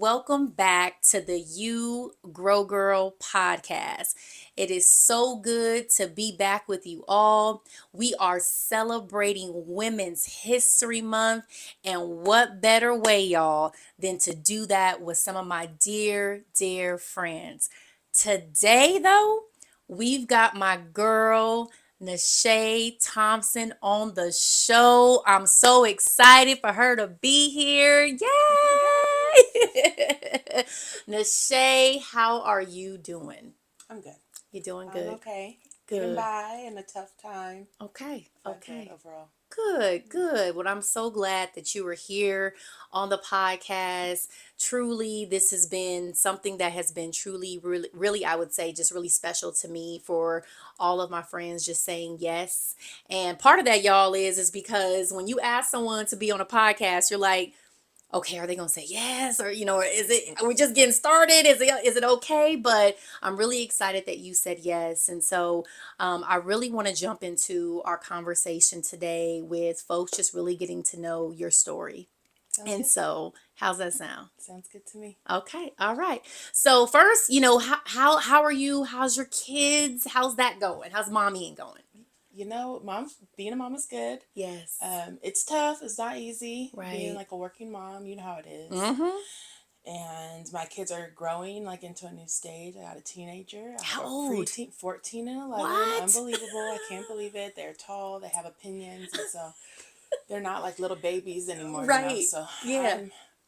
welcome back to the You Grow Girl podcast. It is so good to be back with you all. We are celebrating Women's History Month, and what better way, y'all, than to do that with some of my dear, dear friends. Today, though, we've got my girl, Nache Thompson on the show. I'm so excited for her to be here. Yay! Nache, how are you doing? I'm good. You doing I'm good? okay. Getting Good. by in a tough time, Okay. but good Okay. overall. Good, good. Well, I'm so glad that you were here on the podcast. Truly, this has been something that has been truly, really, I would say, just really special to me for all of my friends just saying yes. And part of that, y'all, is because when you ask someone to be on a podcast, you're like, okay, are they gonna say yes, or or are we just getting started? Is it okay? But I'm really excited that you said yes, and so I really want to jump into our conversation today with folks just really getting to know your story. Sounds And good. so, how's that sound? Sounds good to me. Okay, all right. So first, how are you? How's your kids? How's that going? How's mommy going? Mom, being a mom is good. Yes. It's tough. It's not easy being Right. like a working mom. You know how it is. Mm-hmm. And my kids are growing like into a new stage. I got a teenager. I have How a old? preteen, 14 and 11. What? Unbelievable. I can't believe it. They're tall. They have opinions, and so they're not like little babies anymore. Right. So Yeah.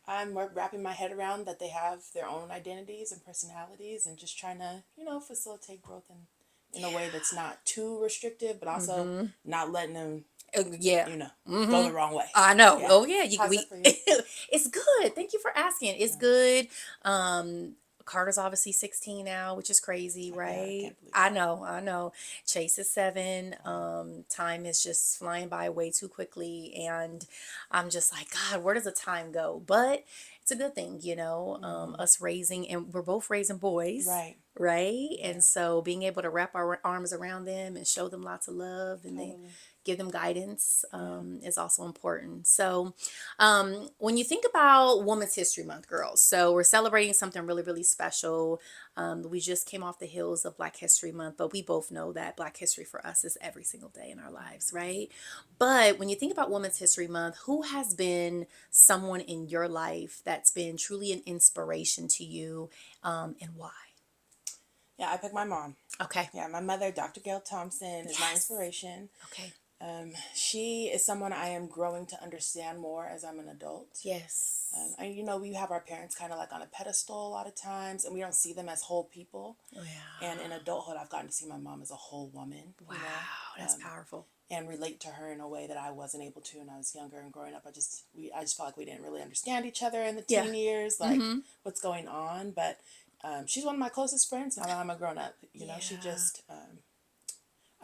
I'm wrapping my head around that they have their own identities and personalities, and just trying to facilitate growth in a way that's not too restrictive, but also Mm-hmm. not letting them Yeah. you know go Mm-hmm. the wrong way. I know. Yeah. Oh yeah. You How's we. that for you? It's good. Thank you for asking. It's good. Um, Carter's obviously 16 now, which is crazy, Yeah, I right? can't believe I that. know. I know. Chase is 7. Wow. Time is just flying by way too quickly, and I'm just like, God, where does the time go? But it's a good thing, Mm-hmm. us raising, and we're both raising boys, Right. right? And Yeah. so being able to wrap our arms around them and show them lots of love, and they Totally. give them guidance, Yeah. is also important. So, when you think about Women's History Month, girls, so we're celebrating something really, really special. We just came off the heels of Black History Month, but we both know that Black History for us is every single day in our lives, right? But when you think about Women's History Month, who has been someone in your life that's been truly an inspiration to you, and why? Yeah, I picked my mom. Okay. Yeah, my mother, Dr. Gail Thompson, is my Yes. inspiration. Okay. She is someone I am growing to understand more as I'm an adult. Yes. We have our parents kind of like on a pedestal a lot of times, and we don't see them as whole people. Oh, And in yeah. adulthood, I've gotten to see my mom as a whole woman, Wow, that's powerful. and relate to her in a way that I wasn't able to when I was younger and growing up. I just felt like we didn't really understand each other in the Yeah. teen years, like Mm-hmm. what's going on. But she's one of my closest friends now that I'm a grown up. She Yeah. just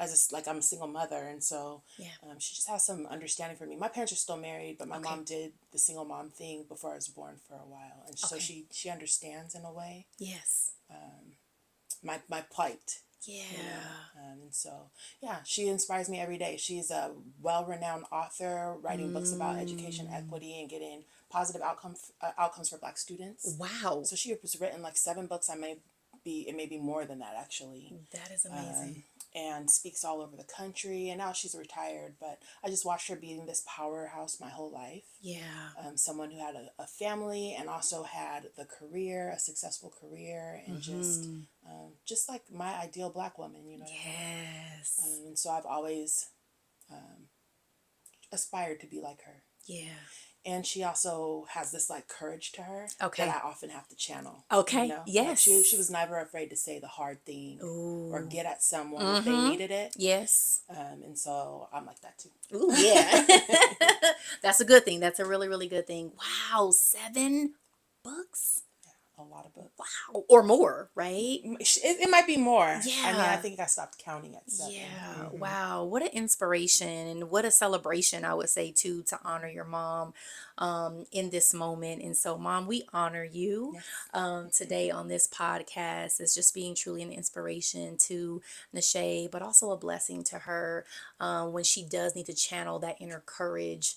I just like I'm a single mother, and so Yeah. she just has some understanding for me. My parents are still married, but my Okay. mom did the single mom thing before I was born for a while, and so Okay. she understands in a way Yes. my plight. Yeah. And so yeah, she inspires me every day. She's a well-renowned author, writing books about education Mm. equity and getting positive outcomes for Black students. Wow. So she has written like 7 books. It may be more than that actually, That is amazing. and speaks all over the country. And now she's retired, but I just watched her being this powerhouse my whole life. Yeah. Someone who had a family and also had the career, a successful career, and Mm-hmm. just like my ideal Black woman, you know what I mean? Yes. And so I've always aspired to be like her. Yeah. And she also has this like courage to her that Okay. I often have to channel. Okay. Like she Yes. was never afraid to say the hard thing or Ooh. get at someone if they Mm-hmm. needed it. Yes. And so I'm like that too. Ooh, yeah. That's a good thing. That's a really, really good thing. Wow. 7 books? A lot of books. Wow. Or more, right? It might be more. I mean, I Yeah. think I stopped counting at 7. Yeah, Mm-hmm. wow. What an inspiration and what a celebration, I would say, too, to honor your mom. in this moment. And so, Mom, we honor you Yes. today on this podcast as just being truly an inspiration to Nache, but also a blessing to her when she does need to channel that inner courage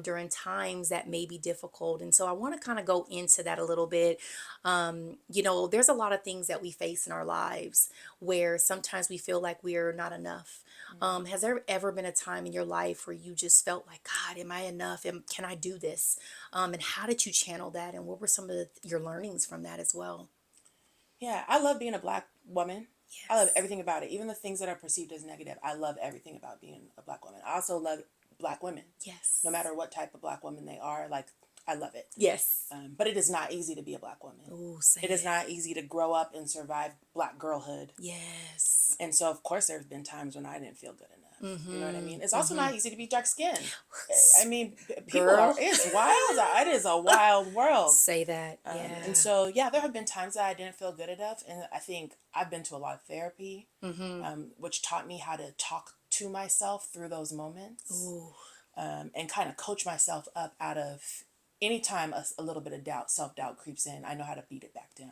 during times that may be difficult. And so I want to kind of go into that a little bit. There's a lot of things that we face in our lives where sometimes we feel like we're not enough. Has there ever been a time in your life where you just felt like, God, am I enough? Can I do this? And how did you channel that? And what were some of your learnings from that as well? Yeah, I love being a black woman. I love Yes. everything about it, even the things that are perceived as negative. I love everything about being a black woman. I also love black women, no Yes. matter what type of black woman they are. Like, I love it. Yes. But it is not easy to be a black woman. Oh, say It is it. not easy to grow up and survive black girlhood. Yes. And so, of course, there have been times when I didn't feel good enough. You know what I Mm-hmm. mean? It's also Mm-hmm. not easy to be dark skinned. I mean, people are, Girl. it's wild. It is a wild world. Say that. And Yeah. so, yeah, there have been times that I didn't feel good enough. And I think I've been to a lot of therapy, Mm-hmm. which taught me how to talk to myself through those moments, Ooh. and kind of coach myself up out of anytime a little bit of doubt, self doubt creeps in. I know how to beat it back down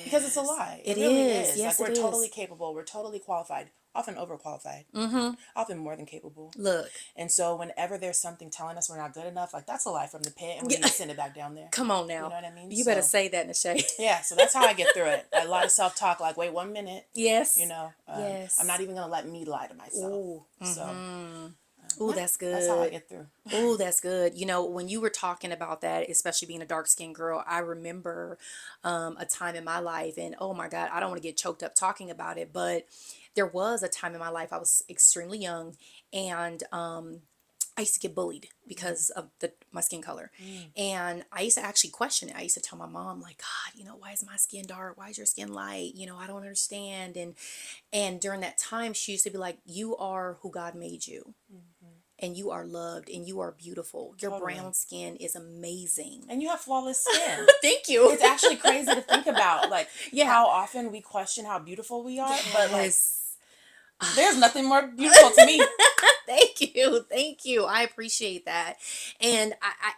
because it's a Yes. lie. It It really is. is. Like, Yes, it we're totally is. capable, we're totally qualified, often overqualified, Mm-hmm. often more than capable. Look. And so, whenever there's something telling us we're not good enough, like, that's a lie from the pit, and we Yeah. need to send it back down there. Come on You know now. what I mean? You better So, say that, Nashay. yeah, so that's how I get through it. A lot of self talk, like, wait 1 minute, Yes. I'm not Yes. even going to let me lie to myself. Ooh. So, Mm-hmm. Ooh, yeah, that's that's how I good. get through. Oh, that's good. When you were talking about that, especially being a dark skinned girl, I remember a time in my life, and oh my God, I don't want to get choked up talking about it, but there was a time in my life I was extremely young, and I used to get bullied Mm, because of my skin color, mm, and I used to actually question it. I used to tell my mom like, God, why is my skin dark? Why is your skin light? I don't understand. And during that time, she used to be like, you are who God made you, mm-hmm. and you are loved, and you are beautiful. Your Totally. brown skin is amazing. And you have flawless skin. Thank you. It's actually crazy to think about, like, Yeah. how often we question how beautiful we are, but, like, Yes. there's nothing more beautiful to me. Thank you. Thank you. I appreciate that. And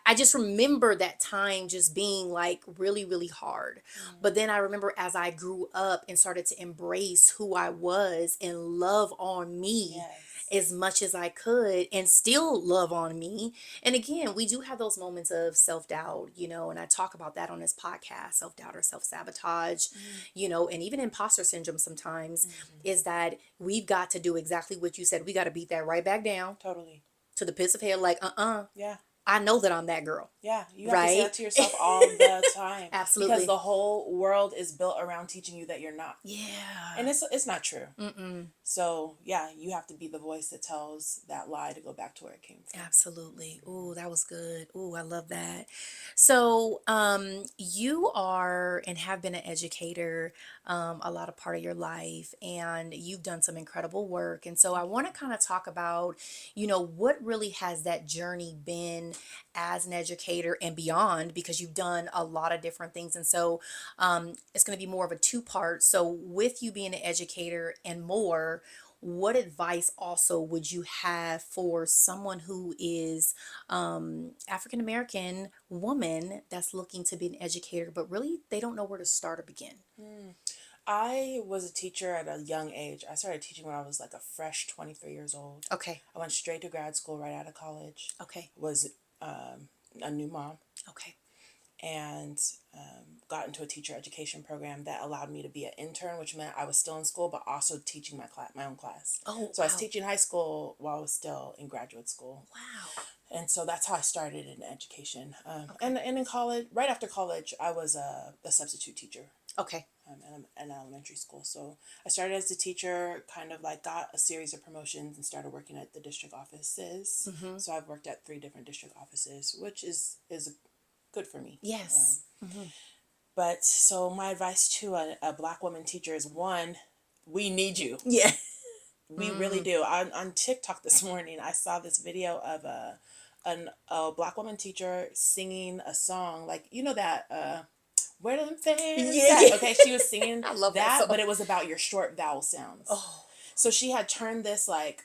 I just remember that time just being like really, really hard. Mm, But then I remember as I grew up and started to embrace who I was and love on me yes. as much as I could and still love on me. And again, we do have those moments of self doubt, and I talk about that on this podcast, self doubt or self sabotage, Mm, and even imposter syndrome sometimes mm-hmm. is that we've got to do exactly what you said. We got to beat that right back down Totally. to the pits of hell. Like, Yeah. I know that I'm that girl. Yeah, you have to say Right? that to yourself all the time, because Absolutely. the whole world is built around teaching you that you're not. And Yeah. it's not true. Mm-mm. So, yeah, you have to be the voice that tells that lie to go back to where it came from. Absolutely. Oh, that was good. Oh, I love that. So, you are and have been an educator a lot of part of your life, and you've done some incredible work. And so, I Thank you. want to kind of talk about, what really has that journey been as an educator and beyond, because you've done a lot of different things. And so, it's going to be more of a two part. So, with you being an educator and more, what advice also would you have for someone who is African American woman that's looking to be an educator, but really they don't know where to start or begin? Mm. I was a teacher at a young age. I started teaching when I was like a fresh 23 years old. Okay, I went straight to grad school right out of college. okay, Was a new mom, okay, and got into a teacher education program that allowed me to be an intern, which meant I was still in school but also teaching my own class. oh So I was wow, teaching high school while I was still in graduate school, wow, and so that's how I started in education. okay, And in college, right after college, I was a substitute teacher, okay, in elementary school. So I started as a teacher, kind of like got a series of promotions and started working at the district offices. mm-hmm. So I've worked at 3 different district offices, which is good for me. Yes, mm-hmm. But so my advice to a black woman teacher is, one, we need you. Yeah, We really mm. do. On TikTok this morning, I saw this video of a black woman teacher singing a song, like, that where them fans Yeah, at? yeah. Okay, she was singing I love that that, song. but it was about your short vowel sounds. Oh, So she had turned this, like,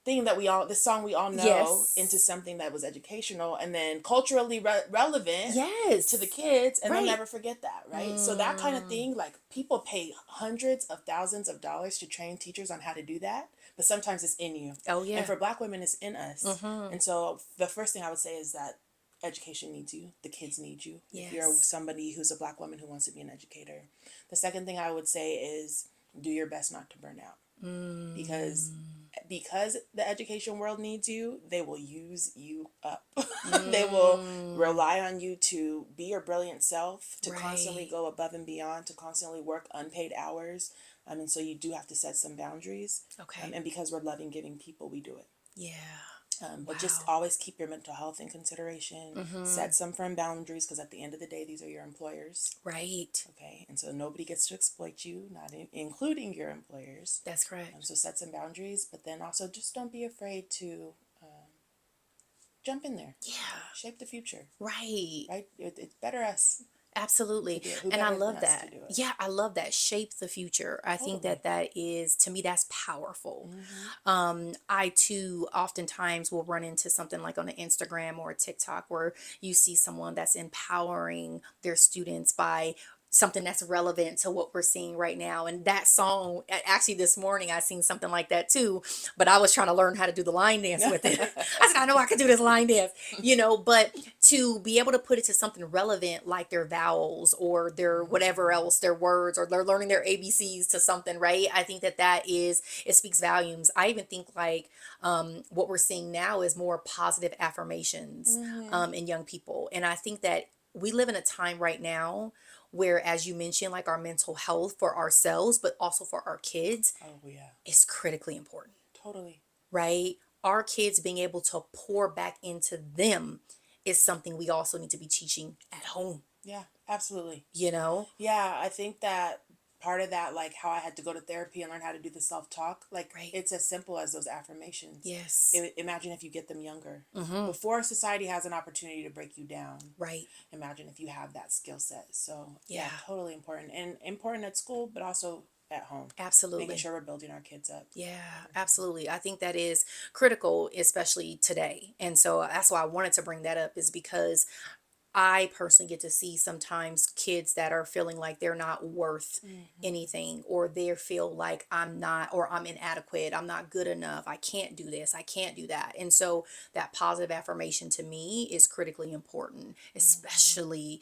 thing that this song we all know, into Yes. something that was educational and then culturally relevant to the Yes. kids, and they'll Right. never forget that, right? So that kind of Mm. thing, like, people pay hundreds of thousands of dollars to train teachers on how to do that, but sometimes it's in you. Oh And yeah. for Black women, it's in us. Mm-hmm. And so the first thing I would say is that education needs you. The kids need you. If you're Yes. somebody who's a Black woman who wants to be an educator. The second thing I would say is do your best not to burn out, because Mm. the education world needs you, they will use you up. They will Mm. rely on you to be your brilliant self, to constantly Right. go above and beyond, to constantly work unpaid hours. And so you do have to set some boundaries. Okay. And because we're loving, giving people, we do it. Yeah. But just Wow. always keep your mental health in consideration. Mm-hmm. Set some firm boundaries, because at the end of the day, these are your employers. Right. Okay, and so nobody gets to exploit you, not including your employers. That's correct. So set some boundaries, but then also just don't be afraid to jump in there. Yeah. Shape the future, Right. right? It's better us to Absolutely. do it. Who And I better than love us to that. do it? Yeah, I love that. Shape the future. I think Totally. that that is, to me, that's powerful. Mm-hmm. I too oftentimes will run into something like on an Instagram or a TikTok where you see someone that's empowering their students by something that's relevant to what we're seeing right now. And that song, actually this morning I seen something like that too, but I was trying to learn how to do the line dance with it. I said, I know I could do this line dance, but to be able to put it to something relevant like their vowels or their whatever else, their words, or they're learning their ABCs to something, right? I think that that is, it speaks volumes. I even think like what we're seeing now is more positive affirmations Mm-hmm. in young people. And I think that we live in a time right now where, as you mentioned, like our mental health for ourselves, but also for our kids, Oh yeah, is critically important, totally. right? Our kids being able to pour back into them is something we also need to be teaching at home, Yeah, absolutely. you know? Yeah, I think that part of that, like how I had to go to therapy and learn how to do the self talk, like Right. it's as simple as those affirmations. Yes. Imagine if you get them younger, Mm-hmm. before society has an opportunity to break you down. Right. Imagine if you have that skill set. So yeah, Yeah. totally important, and important at school, but also at home, making Absolutely. sure we're building our kids up. Yeah, absolutely. I think that is critical, especially today. And so that's why I wanted to bring that up, is because I personally get to see sometimes kids that are feeling like they're not worth Mm-hmm. anything, or they feel like I'm not, or I'm inadequate, I'm not good enough, I can't do this, I can't do that. And so that positive affirmation to me is critically important, Mm-hmm. especially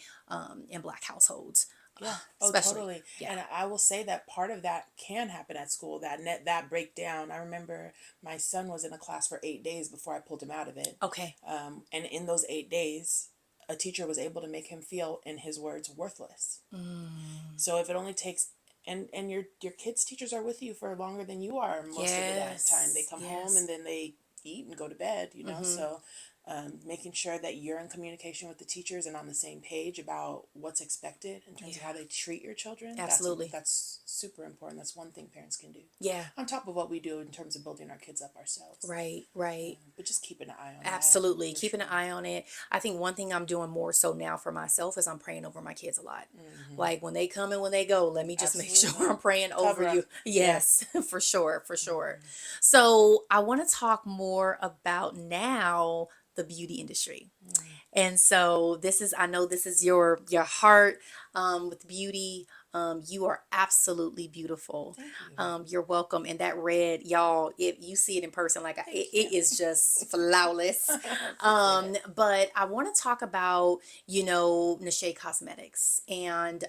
in Black households. Yeah. Oh, Especially. totally. Yeah. And I will say that part of that can happen at school. That breakdown. I remember my son was in a class for 8 days before I pulled him out of it. Okay. And in those 8 days, a teacher was able to make him feel, in his words, worthless. Mm. So if it only takes, and your kids' teachers are with you for longer than you are most of the time. They Yes. come home and Yes. then they eat and go to bed. Mm-hmm. So making sure that you're in communication with the teachers and on the same page about what's expected in terms of how Yeah. they treat your children. Absolutely. That's super important. That's one thing parents can do Yeah. on top of what we do in terms of building our kids up ourselves. Right. Right. But just keeping an eye on that Absolutely. for Keeping an sure. eye on it. I think one thing I'm doing more so now for myself is I'm praying over my kids a lot. Mm-hmm. Like when they come and when they go, let me just make sure Absolutely. I'm praying over Cover you. them. Yeah. Yes, for sure. For sure. Mm-hmm. So I want to talk more about now the beauty industry. Mm. And so this is, I know this is your heart with beauty. You are absolutely beautiful. Thank you. You're welcome. And that red, y'all, if you see it in person, like Thank you. it is just flawless. I appreciate it. But I want to talk about, Nache Cosmetics and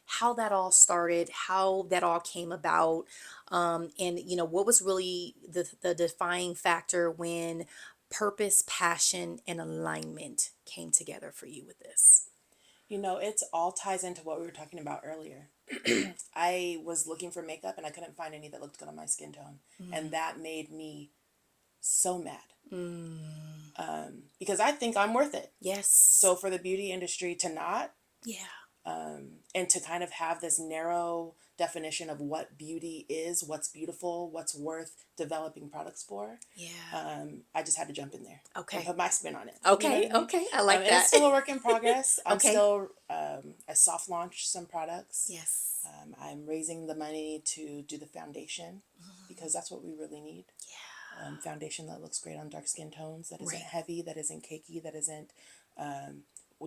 how that all started, how that all came about, and what was really the defining factor when purpose, passion, and alignment came together for you with this. It's all ties into what we were talking about earlier. I was looking for makeup and I couldn't find any that looked good on my skin tone. And Mm. that made me so mad, Mm. because I think I'm worth it. Yes. So for the beauty industry to not, Yeah. and to kind of have this narrow definition of what beauty is, what's beautiful, what's worth developing products for, Yeah. I just had to jump in there and Okay. put my spin on it. You know what Okay. I mean? Okay. I like And it's that. still a work in progress. I'm Okay. still, I soft launched some products. Yes. I'm raising the money to do the foundation, because that's what we really need. foundation that looks great on dark skin tones, that isn't Right. heavy, that isn't cakey, that isn't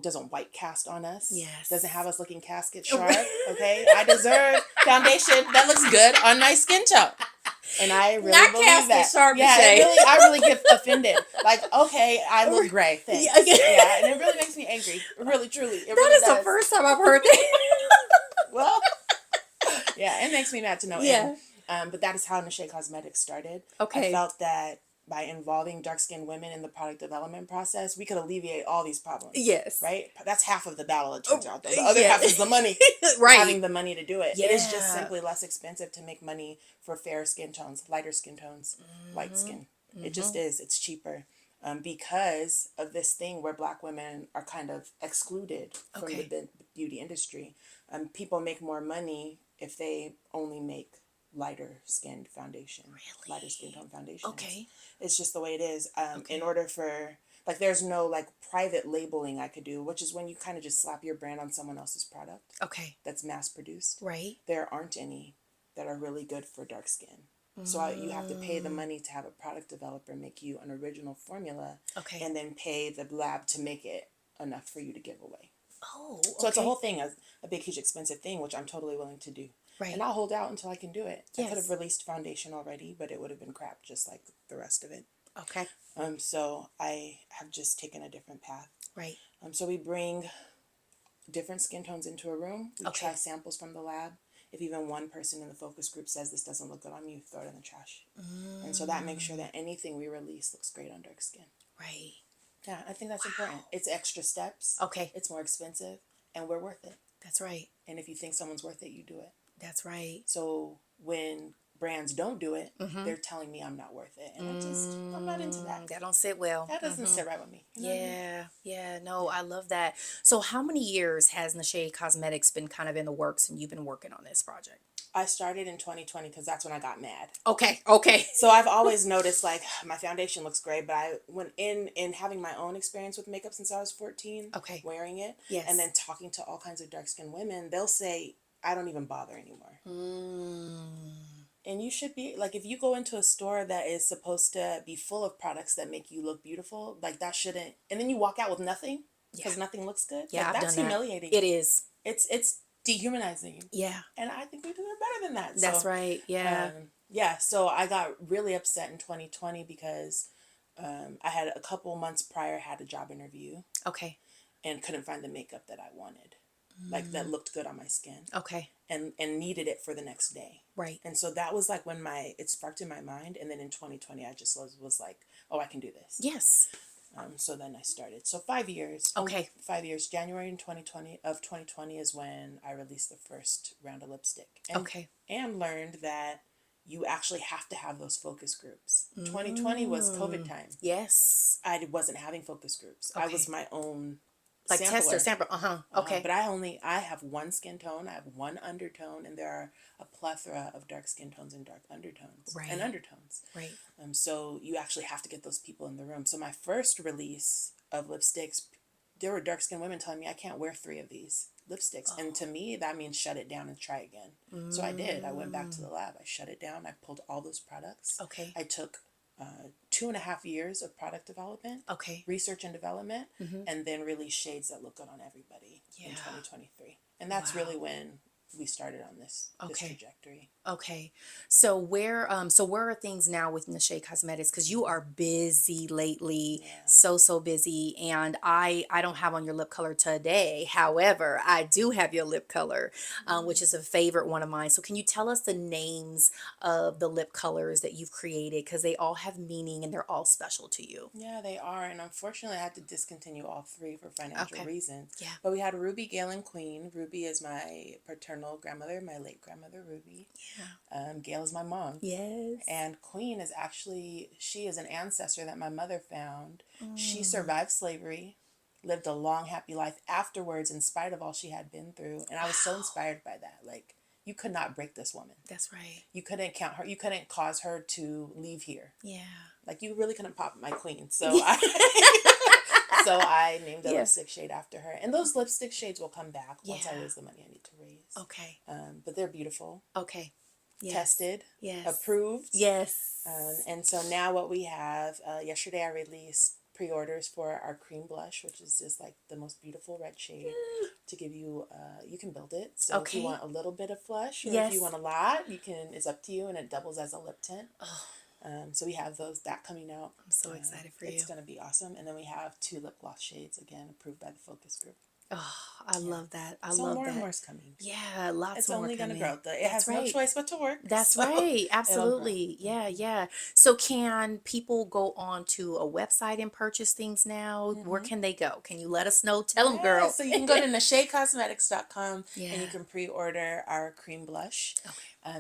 doesn't white cast on us. Yes. Doesn't have us looking casket sharp. Okay, I deserve foundation that looks good on my skin tone, and I really Not believe casket that. sharp, Yeah, Nache. I really get offended. Like, okay, I look gray, thanks. Yeah. Yeah, and it really makes me angry. Really, truly, it That really is the does. first time I've heard that. Well, yeah, it makes me mad to no Yeah. end. But that is how Nache Cosmetics started. I Okay. felt that by involving dark-skinned women in the product development process, we could alleviate all these problems. Yes. Right? That's half of the battle, it turns Oh, out. Though. The other yeah. half is the money. Right. Having the money to do it. It is just Yeah. simply less expensive to make money for fair skin tones, lighter skin tones, white skin. It just is. It's cheaper. Because of this thing where Black women are kind of excluded from Okay. the beauty industry. People make more money if they only make lighter skinned foundation, lighter skin tone foundations. Okay. It's just the way it is. Okay. In order for, like, there's no like private labeling I could do, which is when you kind of just slap your brand on someone else's product Okay. that's mass produced. Right. There aren't any that are really good for dark skin. So you have to pay the money to have a product developer make you an original formula, Okay. and then pay the lab to make it enough for you to give away. Oh, So it's a okay. whole thing, a big, huge, expensive thing, which I'm totally willing to do. Right. And I'll hold out until I can do it. I could Yes. have released foundation already, but it would have been crap, just like the rest of it. Okay. So I have just taken a different path. Right. So we bring different skin tones into a room. We Okay. try samples from the lab. If even one person in the focus group says this doesn't look good on me, you throw it in the trash. And so that makes sure that anything we release looks great on dark skin. Right. Yeah, I think that's important. It's extra steps. Okay. It's more expensive, and we're worth it. That's right. And if you think someone's worth it, you do it. That's right. So when brands don't do it, they're telling me I'm not worth it. And I'm not into that. That don't sit well. That doesn't sit right with me. You know what I mean? Yeah, yeah, no, I love that. So, how many years has Nache Cosmetics been kind of in the works and you've been working on this project? I started in 2020 because that's when I got mad. Okay, okay. So I've always noticed, like, my foundation looks great, but when in having my own experience with makeup since I was 14, Okay. wearing it, Yes. and then talking to all kinds of dark-skinned women, they'll say, I don't even bother anymore. And you should be, like, if you go into a store that is supposed to be full of products that make you look beautiful, like, that shouldn't, and then you walk out with nothing because nothing looks good. Yeah, like, I've that's done that. humiliating. It is. It's dehumanizing. Yeah, And I think we deserve better than that. that's So, right. Yeah. yeah, so I got really upset in 2020 because I had a couple months prior had a job interview Okay. and couldn't find the makeup that I wanted, like that looked good on my skin, Okay. and needed it for the next day. Right. And so that was like when it sparked in my mind, and then in 2020 I just was like, oh, I can do this. Yes. So then I started. So 5 years. Okay. 5 years. January in 2020 is when I released the first round of lipstick. Okay. And learned that you actually have to have those focus groups. 2020 was COVID time. Yes. I wasn't having focus groups. I Okay. was my own Like sampler. tester, sample. Okay. But I have one skin tone, I have one undertone, and there are a plethora of dark skin tones and dark undertones. Right. And undertones. Right. So you actually have to get those people in the room. So my first release of lipsticks, there were dark skinned women telling me I can't wear 3 of these lipsticks. And to me, that means shut it down and try again. So I did. I went back to the lab. I shut it down. I pulled all those products. Okay. I took 2.5 years of product development, Okay. research and development, and then released shades that look good on everybody in Yeah. 2023. And that's really when we started on this trajectory. Okay. So where are things now with Nache Cosmetics? Because you are busy lately, so busy, and I don't have on your lip color today. However, I do have your lip color, which is a favorite one of mine. So can you tell us the names of the lip colors that you've created? Because they all have meaning and they're all special to you. Yeah, they are. And unfortunately, I had to discontinue all 3 for financial Okay. reasons. Yeah. But we had Ruby, Gail, and Queen. Ruby is my paternal grandmother, my late grandmother, Ruby. Gail is my mom. Yes. And Queen is she is an ancestor that my mother found. She survived slavery, lived a long, happy life afterwards in spite of all she had been through. And I was so inspired by that. Like, you could not break this woman. That's right. You couldn't count her. You couldn't cause her to leave here. Yeah. Like, you really couldn't pop my Queen. So I named the lipstick shade after her. And those lipstick shades will come back once I raise the money I need to raise. Okay. But they're beautiful. Okay. Yes. tested, Yes. approved. Yes. And so now what we have, yesterday I released pre-orders for our cream blush, which is just like the most beautiful red shade to give you, you can build it. So if you Okay. want a little bit of flush or if you Yes. want a lot, you can, it's up to you, and it doubles as a lip tint. Oh, So we have that coming out. I'm so excited for It's you. going to be awesome. And then we have 2 lip gloss shades, again, approved by the focus group. Oh, I Yeah. love that. I So love more and that. more is coming. Yeah, lots It's more only going to coming. grow. It That's has no right. choice but to work. That's So right. it'll grow. Absolutely. Yeah, yeah. So can people go on to a website and purchase things now? Where Mm-hmm. can they go? Can you let us know? Tell them, Yeah, girl. so you can go to nachecosmetics.com and you Yeah. can pre-order our cream blush. Okay.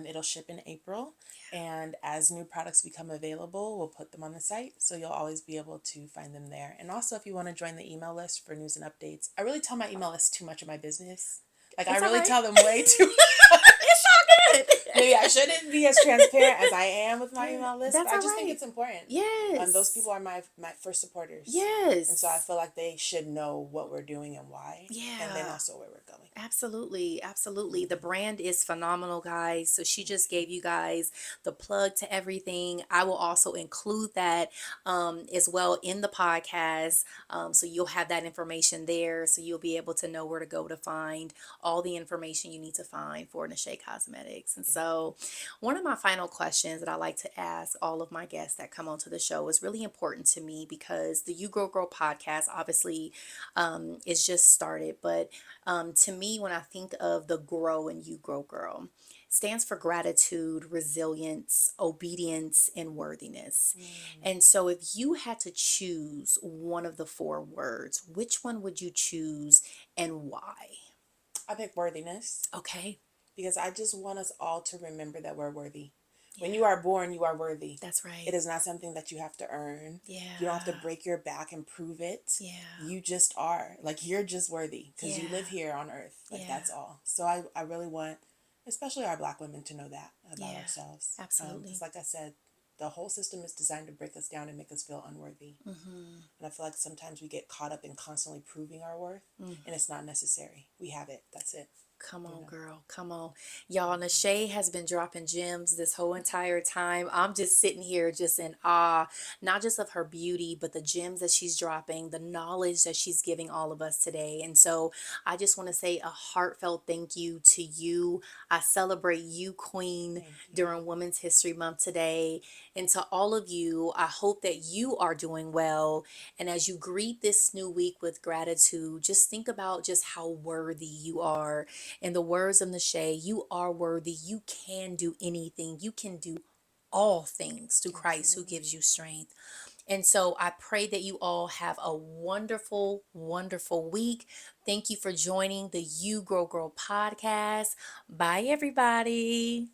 It'll ship in April, and as new products become available, we'll put them on the site, so you'll always be able to find them there. And also, if you want to join the email list for news and updates, I really tell my email list too much of my business. Like, I It's all really right. tell them way too It's all good. maybe I shouldn't be as transparent as I am with my email list, That's but I all just think right. it's important. Those Yes. people are my first supporters, and so I Yes. feel like they should know what we're doing and why, and then Yeah. also where we're going. Absolutely, absolutely. The Mm-hmm. brand is phenomenal, guys. So she Thank just you. gave you guys the plug to everything. I will also include that as well in the podcast. So you'll have that information there. So you'll be able to know where to go to find all the information you need to find for Nache Cosmetics. And Thank you. so one of my final questions that I like to ask all of my guests that come onto the show is really important to me because the You Grow Girl podcast obviously is just started, but to me, when I think of the grow and you grow girl, stands for gratitude, resilience, obedience, and worthiness. Mm. And so, if you had to choose one of the four words, which one would you choose and why? I pick worthiness Okay. because I just want us all to remember that we're worthy. When you Yeah, are born, you are worthy. that's It right. is not something that you have to earn. You don't have to Yeah. break your back and prove it. Yeah. You just are. Like, you're just worthy because you live Yeah. here on earth. Like, Yeah. that's all. So I really want, especially our Black women, to know that about Yeah. ourselves. Because, Absolutely. like I said, the whole system is designed to break us down and make us feel unworthy. Mm-hmm. And I feel like sometimes we get caught up in constantly proving our worth, and it's not necessary. We have it. That's it. Come You on, know. girl. Come on. Y'all, Mhm. Nache has been dropping gems this whole entire time. I'm just sitting here just in awe, not just of her beauty, but the gems that she's dropping, the knowledge that she's giving all of us today. And so I just want to say a heartfelt thank you to you. I celebrate you, Queen, Thank you. during Women's History Month today. And to all of you, I hope that you are doing well. And as you greet this new week with gratitude, just think about just how worthy you are. In the words of Nashe, you are worthy. You can do anything. You can do all things through Christ who Absolutely. gives you strength. And so I pray that you all have a wonderful, wonderful week. Thank you for joining the You Grow Girl podcast. Bye, everybody.